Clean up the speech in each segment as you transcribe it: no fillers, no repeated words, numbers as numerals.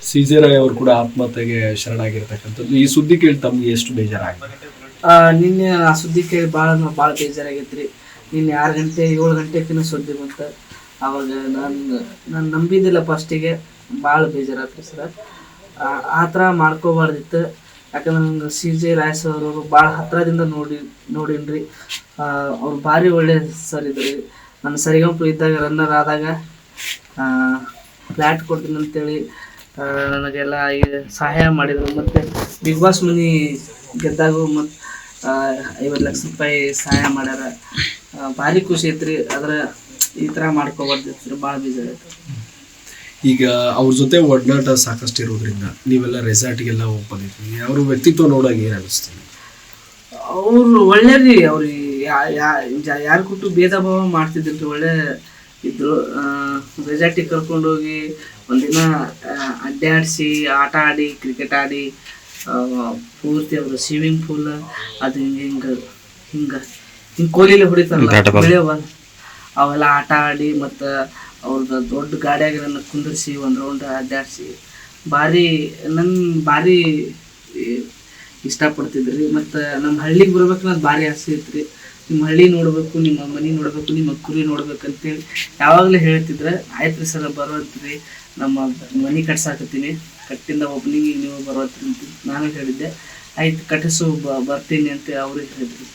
ಸಿ.ಜೆ. ರಾಯ್ ಅವರು ಕೂಡ ಆತ್ಮಹತ್ಯೆಗೆ ಶರಣಾಗಿರ್ತಕ್ಕಂಥದ್ದು. ಈ ಸುದ್ದಿ ಕೇಳಿ ತಮ್ಗೆ ಎಷ್ಟು ಬೇಜಾರಾಗಿದೆ? ನಿನ್ನೆ ಆ ಸುದ್ದಿ ಕೇಳಿ ಭಾಳ ಬೇಜಾರಾಗೈತ್ರಿ. ನಿನ್ನೆ 7 ಗಂಟೆಕಿನ್ನ ಸುದ್ದಿ ಬಂತ. ಅವಾಗ ನಾನು ನಂಬಿದ್ದಿಲ್ಲ ಫಸ್ಟಿಗೆ, ಭಾಳ ಬೇಜಾರಾಗ್ತದೆ ಸರ್. ಆ ಥರ ಮಾಡ್ಕೋಬಾರ್ದಿತ್ತು. ಯಾಕಂದ್ರೆ ನಂಗೆ ಸಿ.ಜೆ. ರಾಯ್ ಸರ್ ಅವರು ಭಾಳ ಹತ್ತಿರದಿಂದ ನೋಡೀನ್ರಿ. ಅವ್ರು ಭಾರಿ ಒಳ್ಳೆ ಸರ್ ಇದ್ರಿ. ನಾನು ಸರಿಗಂಪು ಇದ್ದಾಗ ರನ್ನರ್ ಆದಾಗ ಫ್ಲ್ಯಾಟ್ ಕೊಡ್ತೀನಿ ಅಂತೇಳಿ ನನಗೆಲ್ಲ ಸಹಾಯ ಮಾಡಿದರು. ಮತ್ತು ಬಿಗ್ ಬಾಸ್ ಮನಿ ಗೆದ್ದಾಗೂ ಮತ್ತು 50 ಲಕ್ಷ ರೂಪಾಯಿ ಸಹಾಯ ಮಾಡ್ಯಾರ. ಭಾರಿ ಖುಷಿ ಐತ್ರಿ. ಆದ್ರೆ ಈ ಥರ ಮಾಡ್ಕೋಬಾರ್ದಿತ್ತು, ಭಾಳ ಬೇಜಾರಾಯ್ತು. ಈಗ ಅವ್ರ ಜೊತೆ ಒಡನಾಟ ಸಾಕಷ್ಟು ಇರೋದ್ರಿಂದ ನೀವೆಲ್ಲ ರೆಸಾರ್ಟ್ಗೆಲ್ಲ ಹೋಗಿ ಬಂದಿದ್ವಿ. ಅವ್ರ ವ್ಯಕ್ತಿತ್ವ ನೋಡಾಗ ಏನು ಅನಿಸ್ತೀವಿ? ಅವರು ಒಳ್ಳೆಯರಿ. ಅವ್ರಿಗೆ ಯಾರು ಕೊಟ್ಟು ಭೇದ ಭಾವ ಮಾಡ್ತಿದ್ದಿಲ್ರಿ. ಒಳ್ಳೆ ಇದ್ರು. ರೆಸಾರ್ಟಿಗೆ ಕರ್ಕೊಂಡೋಗಿ ಒಂದಿನ ಅಡ್ಡಾಡಿಸಿ ಆಟ ಆಡಿ, ಕ್ರಿಕೆಟ್ ಆಡಿ, ಪೂರ್ತಿ ಅವರು ಸ್ವಿಮ್ಮಿಂಗ್ ಪೂಲ್ ಅದು ಹಿಂಗೆ ಕೋಲಿಲೆ ಹೊಡಿತಾರಲ್ಲ ಬೆಳೆಯವ, ಅವೆಲ್ಲ ಆಟ ಆಡಿ, ಮತ್ತು ಅವ್ರದ್ದು ದೊಡ್ಡ ಗಾಡಿಯಾಗ ನನ್ನ ಕುಂದಿರಿಸಿ ಒಂದು ರೌಂಡ್ ಅಡ್ಡಾಡಿಸಿ ಭಾರಿ ಇಷ್ಟಪಡ್ತಿದ್ರಿ. ಮತ್ತು ನಮ್ಮ ಹಳ್ಳಿಗೆ ಬರ್ಬೇಕು ನಾನು ಭಾರಿ ಆಸೆ ಇತ್ತು. ನಿಮ್ಮ ಹಳ್ಳಿ ನೋಡಬೇಕು, ನಿಮ್ಮ ಮನೆ ನೋಡಬೇಕು, ನಿಮ್ಮ ಕುರಿ ನೋಡ್ಬೇಕು ಅಂತೇಳಿ ಯಾವಾಗಲೂ ಹೇಳ್ತಿದ್ರೆ. ಆಯ್ತು ರೀ ಸರ್, ಬರುವಂತ್ರಿ, ನಮ್ಮ ಮನೆ ಕಟ್ಸಾಕತ್ತೀನಿ, ಕಟ್ಟಿಂದ ಒಬ್ಬನಿಗೆ ನೀವು ಬರುವಂತ್ರಿ ಅಂತ ನಾನು ಹೇಳಿದ್ದೆ. ಆಯ್ತು ಕಟ್ಟಿಸು, ಬರ್ತೀನಿ ಅಂತ ಅವರು ಹೇಳಿದ್ರು.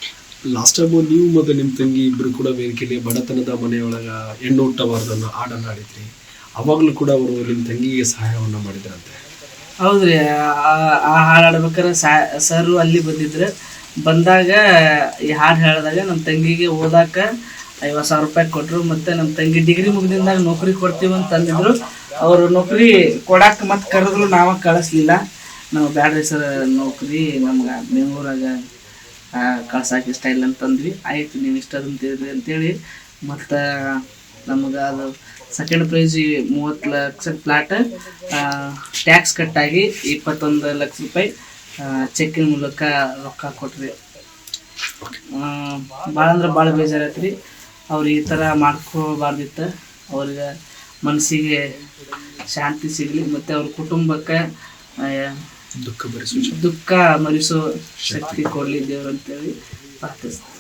ಲಾಸ್ಟ್ ಟೈಮ್ ನೀವು ಮತ್ತು ನಿಮ್ಮ ತಂಗಿ ಇಬ್ಬರು ಕೂಡ ವೇದಿಕೆಯಲ್ಲಿ ಬಡತನದ ಮನೆಯೊಳಗೆ ಹೆಣ್ಣು ಹುಟ್ಟಬಾರ್ದನ್ನು ಹಾಡನ್ನು ಆಡಿದ್ರಿ. ಅವಾಗಲೂ ಕೂಡ ಅವರು ನಿಮ್ಮ ತಂಗಿಗೆ ಸಹಾಯವನ್ನು ಮಾಡಿದ್ರಂತೆ. ಹೌದ್ರಿ. ಆ ಹಾಡು ಆಡ್ಬೇಕಾದ್ರೆ ಸರ್ ಅಲ್ಲಿ ಬಂದಾಗ ಈ ಹಾಡು ಹೇಳಿದಾಗ ನಮ್ಮ ತಂಗಿಗೆ ಓದಾಕ 50,000 ರೂಪಾಯಿ ಕೊಟ್ಟರು. ಮತ್ತು ನಮ್ಮ ತಂಗಿ ಡಿಗ್ರಿ ಮುಗಿದಿಂದಾಗ ನೌಕರಿ ಕೊಡ್ತೀವಿ ಅಂತ ಅಂದಿದ್ರು. ಅವರು ನೌಕರಿ ಕೊಡಾಕ ಮತ್ತೆ ಕರೆದ್ರು, ನಾವು ಕಳಿಸ್ಲಿಲ್ಲ. ನಾವು ಬ್ಯಾಡ್ರಿ ಸರ್ ನೌಕರಿ, ನಮ್ಗೆ ಬೆಂಗಳೂರಾಗ ಕಳ್ಸಕ್ಕೆ ಇಷ್ಟ ಇಲ್ಲ ಅಂತಂದ್ವಿ. ಆಯಿತು ನೀವು ಇಷ್ಟ ಅಂತೀರಿ ಅಂತೇಳಿ ಮತ್ತು ನಮಗೆ ಅದು second prize 30 lakh flat tax ಕಟ್ಟಾಗಿ 21 ಲಕ್ಷ ರೂಪಾಯಿ ಚೆಕ್ಕಿನ ಮೂಲಕ ರೊಕ್ಕ ಕೊಟ್ರಿ. ಭಾಳ ಅಂದ್ರೆ ಭಾಳ ಬೇಜಾರಾಯ್ತು ರೀ. ಅವ್ರು ಈ ಥರ ಮಾಡ್ಕೋಬಾರ್ದಿತ್ತು. ಅವ್ರಿಗೆ ಮನಸ್ಸಿಗೆ ಶಾಂತಿ ಸಿಗಲಿ, ಮತ್ತು ಅವ್ರ ಕುಟುಂಬಕ್ಕೆ ದುಃಖ ಮರಿಸೋ ಶಕ್ತಿ ಕೊಡಲಿ ದೇವ್ರು ಅಂತೇಳಿ ಪ್ರಾರ್ಥಿಸ್ತೀನಿ.